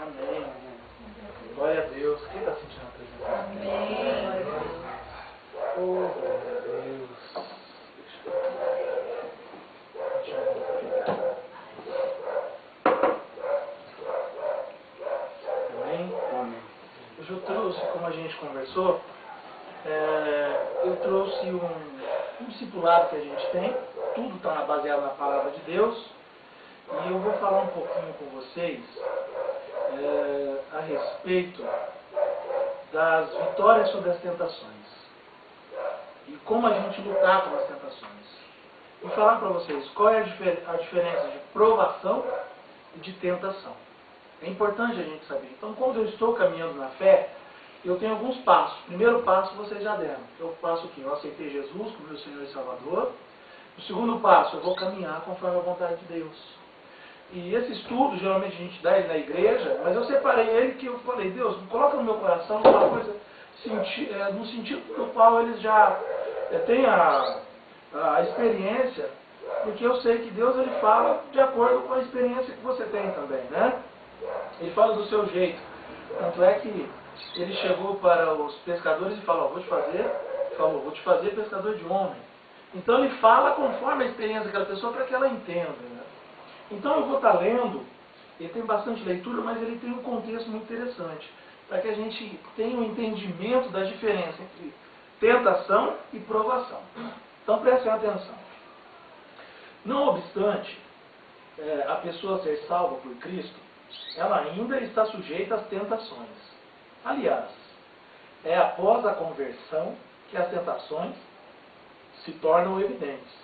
Amém. Glória a Deus. Quem está sentindo a presença? Amém. Oh, glória a Deus. Amém? Amém. Hoje eu trouxe, como a gente conversou, eu trouxe um discipulado que a gente tem. Tudo está baseado na palavra de Deus. E eu vou falar um pouquinho com vocês a respeito das vitórias sobre as tentações e como a gente lutar com as tentações. E falar para vocês qual é a diferença de provação e de tentação. É importante a gente saber. Então, quando eu estou caminhando na fé, eu tenho alguns passos. O primeiro passo vocês já deram. Eu faço o quê? Eu aceitei Jesus como meu Senhor e Salvador. O segundo passo, eu vou caminhar conforme a vontade de Deus. E esse estudo, geralmente a gente dá ele na igreja, mas eu separei ele que eu falei, Deus, coloca no meu coração uma coisa no sentido no qual eles já têm a experiência, porque eu sei que Deus ele fala de acordo com a experiência que você tem também, né? Ele fala do seu jeito. Tanto é que ele chegou para os pescadores e falou, vou te fazer pescador de homem. Então ele fala conforme a experiência daquela pessoa para que ela entenda, né? Então eu vou estar lendo, ele tem bastante leitura, mas ele tem um contexto muito interessante, para que a gente tenha um entendimento da diferença entre tentação e provação. Então prestem atenção. Não obstante a pessoa ser salva por Cristo, ela ainda está sujeita às tentações. Aliás, é após a conversão que as tentações se tornam evidentes.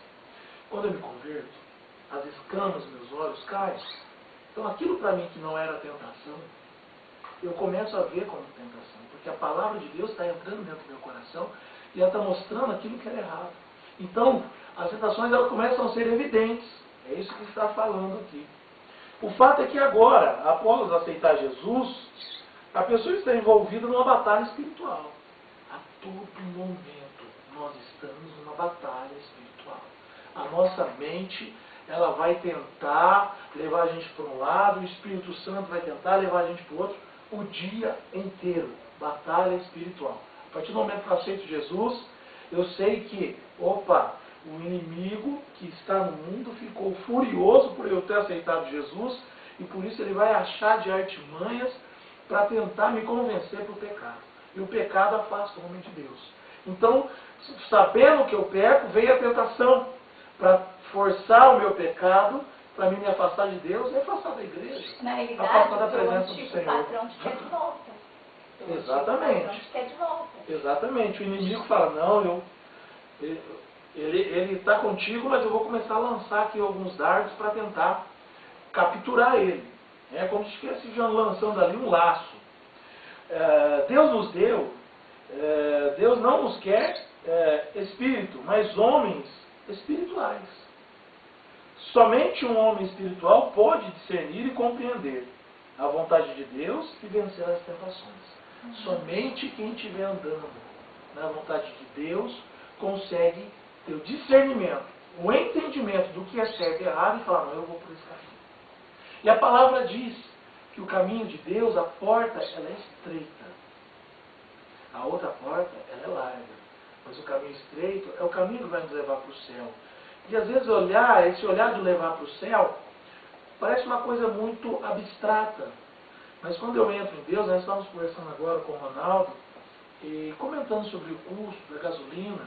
Quando eu me converto, as escamas dos meus olhos caem. Então aquilo para mim que não era tentação, eu começo a ver como tentação, porque a palavra de Deus está entrando dentro do meu coração e ela está mostrando aquilo que era errado. Então, as tentações elas começam a ser evidentes. É isso que está falando aqui. O fato é que agora, após aceitar Jesus, a pessoa está envolvida numa batalha espiritual. A todo momento nós estamos numa batalha espiritual. A nossa mente ela vai tentar levar a gente para um lado, o Espírito Santo vai tentar levar a gente para o outro, o dia inteiro. Batalha espiritual. A partir do momento que eu aceito Jesus, eu sei que, o inimigo que está no mundo ficou furioso por eu ter aceitado Jesus e por isso ele vai achar de artimanhas para tentar me convencer para o pecado. E o pecado afasta o homem de Deus. Então, sabendo que eu peco, veio a tentação para forçar o meu pecado, para me afastar de Deus e afastar da igreja. Na realidade, afastar da presença do Senhor. O patrão te quer de volta. Exatamente. O patrão te quer de volta. Exatamente. O inimigo fala, não, ele está contigo, mas eu vou começar a lançar aqui alguns dardos para tentar capturar ele. É como se estivesse já lançando ali um laço. Deus nos deu, Deus não nos quer espírito, mas homens espirituais. Somente um homem espiritual pode discernir e compreender a vontade de Deus e vencer as tentações. Somente quem estiver andando na vontade de Deus consegue ter o discernimento, o entendimento do que é certo e errado e falar, não, eu vou por esse caminho. E a palavra diz que o caminho de Deus, a porta, ela é estreita. A outra porta, ela é larga. Mas o caminho estreito é o caminho que vai nos levar para o céu. E às vezes esse olhar de levar para o céu, parece uma coisa muito abstrata. Mas quando eu entro em Deus, nós estávamos conversando agora com o Ronaldo, e comentando sobre o custo da gasolina,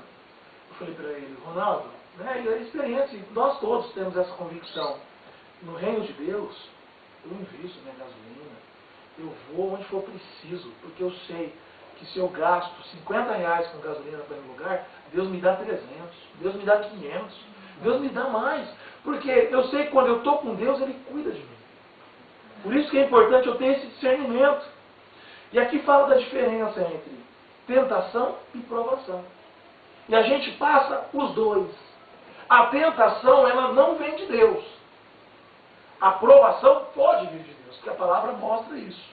eu falei para ele, Ronaldo, né, a experiência, nós todos temos essa convicção. No reino de Deus, eu invisto minha gasolina, eu vou onde for preciso, porque eu sei que se eu gasto R$50 com gasolina para ir no lugar, Deus me dá 300, Deus me dá 500, Deus me dá mais, porque eu sei que quando eu estou com Deus, Ele cuida de mim. Por isso que é importante eu ter esse discernimento. E aqui fala da diferença entre tentação e provação. E a gente passa os dois. A tentação, ela não vem de Deus. A provação pode vir de Deus, porque a palavra mostra isso.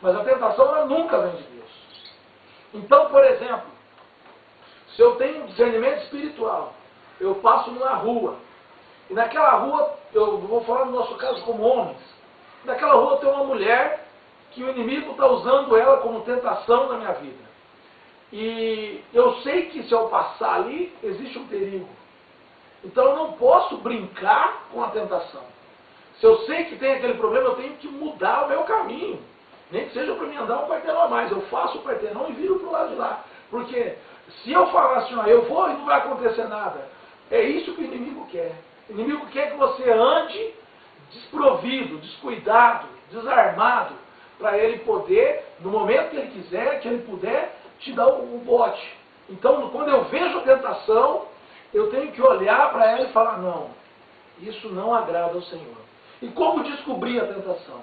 Mas a tentação, ela nunca vem de Deus. Então, por exemplo, se eu tenho um discernimento espiritual, eu passo numa rua, e naquela rua, eu vou falar no nosso caso como homens, naquela rua tem uma mulher que o inimigo está usando ela como tentação na minha vida. E eu sei que se eu passar ali, existe um perigo. Então eu não posso brincar com a tentação. Se eu sei que tem aquele problema, eu tenho que mudar o meu caminho. Nem que seja para mim andar um quarteirão a mais. Eu faço o quarteirão e viro para o lado de lá. Porque se eu falar assim, ó, eu vou e não vai acontecer nada, é isso que o inimigo quer. O inimigo quer que você ande desprovido, descuidado, desarmado, para ele poder, no momento que ele quiser, que ele puder, te dar o bote. Então, quando eu vejo a tentação, eu tenho que olhar para ela e falar, não, isso não agrada ao Senhor. E como descobrir a tentação?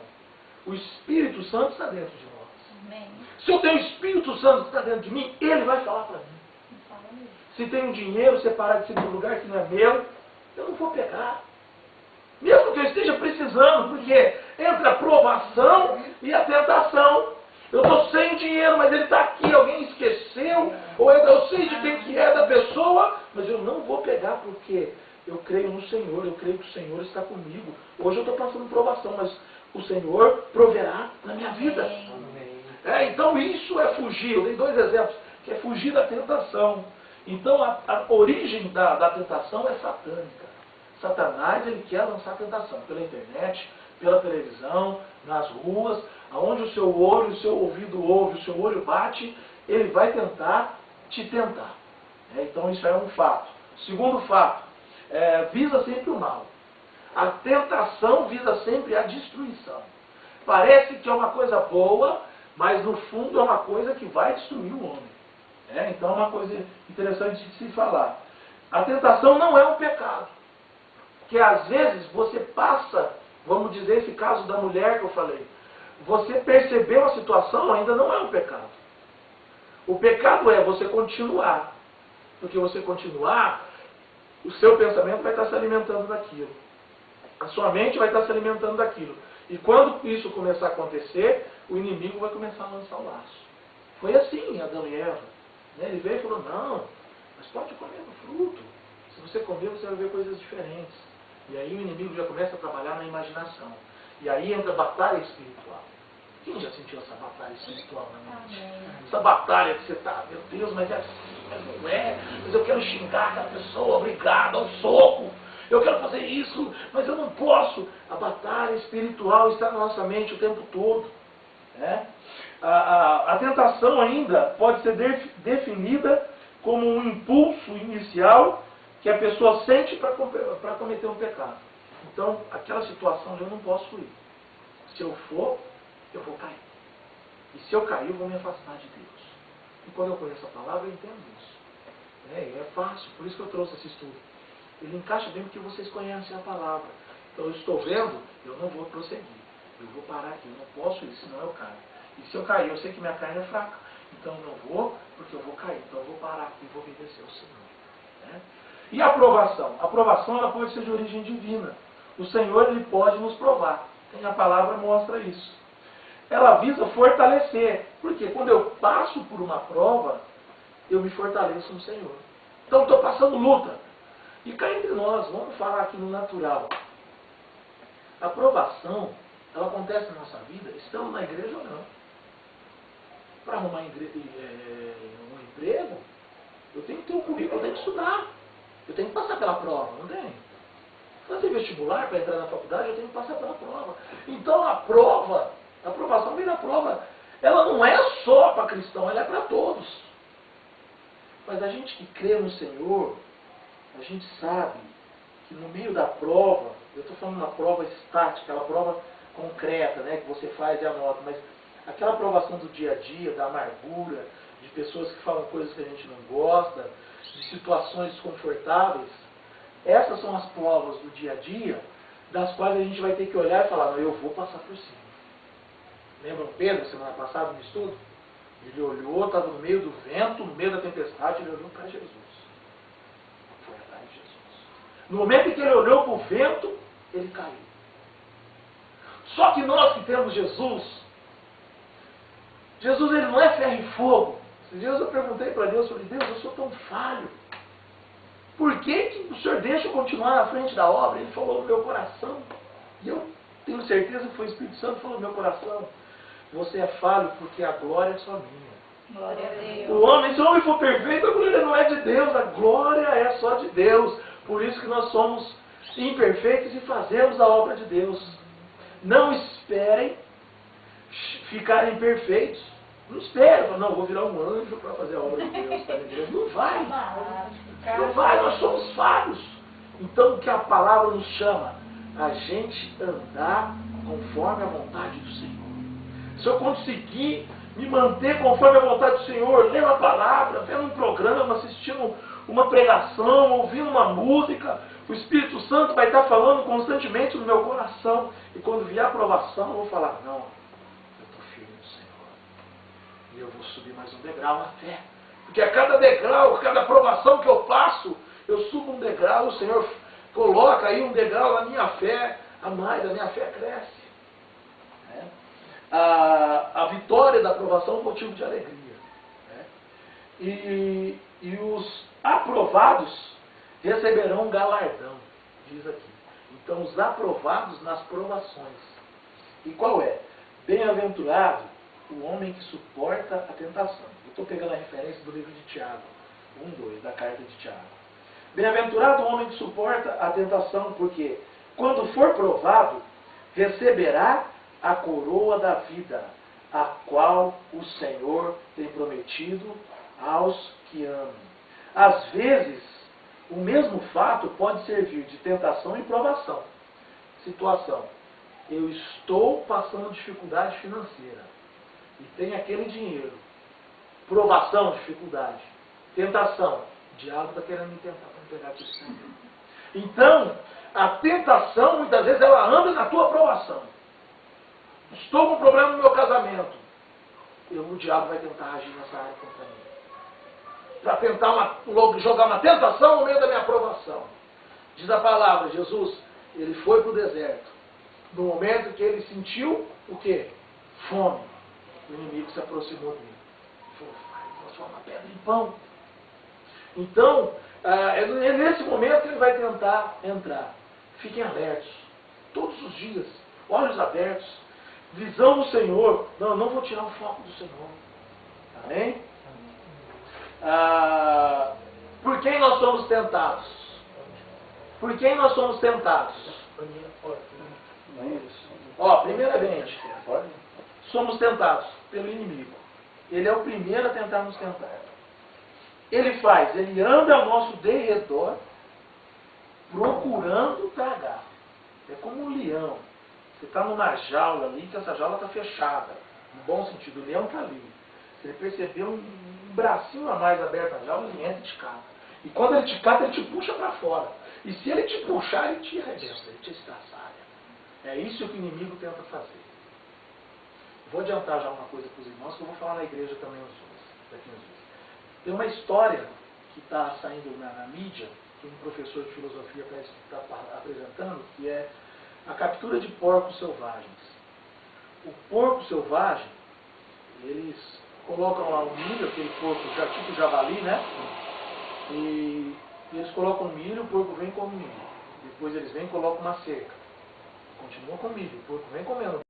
O Espírito Santo está dentro de nós. Amém. Se eu tenho o Espírito Santo que está dentro de mim, ele vai falar para mim. Se tem um dinheiro separado de um lugar que não é meu, eu não vou pegar. Mesmo que eu esteja precisando, porque entra a provação e a tentação. Eu estou sem dinheiro, mas ele está aqui, alguém esqueceu, ou eu sei de quem que é da pessoa, mas eu não vou pegar porque eu creio no Senhor, eu creio que o Senhor está comigo. Hoje eu estou passando provação, mas o Senhor proverá na minha vida. Então isso é fugir. Eu dei 2 exemplos, que é fugir da tentação. Então a origem da tentação é satânica. Satanás, ele quer lançar tentação pela internet, pela televisão, nas ruas, aonde o seu olho, o seu ouvido ouve, o seu olho bate, ele vai tentar te tentar. Então isso é um fato. Segundo fato, visa sempre o mal. A tentação visa sempre a destruição. Parece que é uma coisa boa, mas no fundo é uma coisa que vai destruir o homem. Então é uma coisa interessante de se falar. A tentação não é um pecado. Porque às vezes você passa, vamos dizer esse caso da mulher que eu falei, você percebeu a situação, ainda não é um pecado. O pecado é você continuar. Porque você continuar, o seu pensamento vai estar se alimentando daquilo. A sua mente vai estar se alimentando daquilo. E quando isso começar a acontecer, o inimigo vai começar a lançar o laço. Foi assim, Adão e Eva. Ele veio e falou, não, mas pode comer do fruto. Se você comer, você vai ver coisas diferentes. E aí o inimigo já começa a trabalhar na imaginação. E aí entra a batalha espiritual. Quem já sentiu essa batalha espiritual na mente? Essa batalha que você está, meu Deus, mas não é, mas eu quero xingar aquela pessoa, obrigado, ao soco. Eu quero fazer isso, mas eu não posso. A batalha espiritual está na nossa mente o tempo todo. A tentação ainda pode ser definida como um impulso inicial que a pessoa sente para cometer um pecado. Então, aquela situação eu não posso ir. Se eu for, eu vou cair. E se eu cair, eu vou me afastar de Deus. E quando eu conheço a palavra, eu entendo isso. E é fácil, por isso que eu trouxe esse estudo. Ele encaixa bem porque vocês conhecem a palavra. Então, eu estou vendo, eu não vou prosseguir. Eu vou parar aqui, eu não posso ir, senão eu caio. E se eu cair, eu sei que minha carne é fraca. Então, eu não vou, porque eu vou cair. Então, eu vou parar aqui e vou obedecer ao Senhor. E a aprovação? A aprovação ela pode ser de origem divina. O Senhor ele pode nos provar. E a palavra mostra isso. Ela visa fortalecer. Porque quando eu passo por uma prova, eu me fortaleço no Senhor. Então, estou passando luta. E cá entre nós, vamos falar aqui no natural. A aprovação, ela acontece na nossa vida, estando na igreja ou não. Para arrumar um emprego, eu tenho que ter um currículo, eu tenho que estudar. Eu tenho que passar pela prova, não tem? Fazer vestibular para entrar na faculdade, eu tenho que passar pela prova. Então a prova, a aprovação vem da prova, ela não é só para cristão, ela é para todos. Mas a gente que crê no Senhor, a gente sabe que no meio da prova, eu estou falando de uma prova estática, aquela prova concreta, que você faz e anota, mas aquela aprovação do dia a dia, da amargura, de pessoas que falam coisas que a gente não gosta, de situações desconfortáveis, essas são as provas do dia a dia, das quais a gente vai ter que olhar e falar, não, eu vou passar por cima. Lembram Pedro, semana passada, no estudo? Ele olhou, estava no meio do vento, no meio da tempestade, ele olhou para Jesus. Foi atrás de Jesus. No momento em que ele olhou para o vento, ele caiu. Só que nós que temos Jesus, Jesus ele não é ferro e fogo. Esses dias eu perguntei para Deus, falei, Deus, eu sou tão falho. Por que o Senhor deixa eu continuar na frente da obra? Ele falou no meu coração. E eu tenho certeza que foi o Espírito Santo que falou no meu coração. Você é falho porque a glória é só minha. Glória a Deus. O homem, se o homem for perfeito, a glória não é de Deus, a glória é só de Deus. Por isso que nós somos imperfeitos e fazemos a obra de Deus. Não esperem ficarem perfeitos. Não espere, não, vou virar um anjo para fazer a obra de Deus. Tá entendendo? Não vai. Não vai, nós somos falhos. Então o que a palavra nos chama? A gente andar conforme a vontade do Senhor. Se eu conseguir me manter conforme a vontade do Senhor, lendo a palavra, vendo um programa, assistindo uma pregação, ouvindo uma música, o Espírito Santo vai estar falando constantemente no meu coração. E quando vier a aprovação, eu vou falar, não, eu estou firme no Senhor. E eu vou subir mais um degrau na fé. Porque a cada degrau, a cada aprovação que eu passo, eu subo um degrau, o Senhor coloca aí um degrau na minha fé, a minha fé cresce. A vitória da aprovação é um motivo de alegria. E os aprovados receberão um galardão, diz aqui. Então, os aprovados nas provações. E qual é? Bem-aventurado o homem que suporta a tentação. Eu estou pegando a referência do livro de Tiago, 1:2, da carta de Tiago. Bem-aventurado o homem que suporta a tentação, porque quando for provado, receberá a coroa da vida, a qual o Senhor tem prometido aos que amam. Às vezes, o mesmo fato pode servir de tentação e provação. Situação: eu estou passando dificuldade financeira e tenho aquele dinheiro. Provação, dificuldade. Tentação: o diabo está querendo me tentar para pegar aquilo. Então, a tentação, muitas vezes, ela anda na tua aprovação. Estou com um problema no meu casamento. O diabo vai tentar agir nessa área contra mim. Para tentar jogar uma tentação no meio da minha aprovação. Diz a palavra, Jesus, ele foi para o deserto. No momento que ele sentiu o quê? Fome. O inimigo se aproximou dele. Ele falou, vai, transforma a pedra em pão. Então, é nesse momento que ele vai tentar entrar. Fiquem alertos. Todos os dias. Olhos abertos. Visão do Senhor. Não vou tirar o foco do Senhor. Amém? Por quem nós somos tentados? Por quem nós somos tentados? Primeiramente, somos tentados pelo inimigo. Ele é o primeiro a tentar nos tentar. Ele anda ao nosso derredor, procurando tragar. É como um leão. Você está numa jaula ali, que essa jaula está fechada. No bom sentido, o leão está ali. Se ele perceber um bracinho a mais aberto na jaula, ele entra e te cata. E quando ele te cata, ele te puxa para fora. E se ele te puxar, ele te arrebenta, ele te estraçalha. É isso que o inimigo tenta fazer. Vou adiantar já uma coisa para os irmãos, que eu vou falar na igreja também daqui uns dias. Tem uma história que está saindo na mídia, que um professor de filosofia está apresentando, que é a captura de porcos selvagens. O porco selvagem, eles colocam lá o milho, aquele porco já tipo javali, né? E eles colocam milho, o porco vem e come milho. Depois eles vêm e colocam uma cerca. Continua com milho, o porco vem comendo.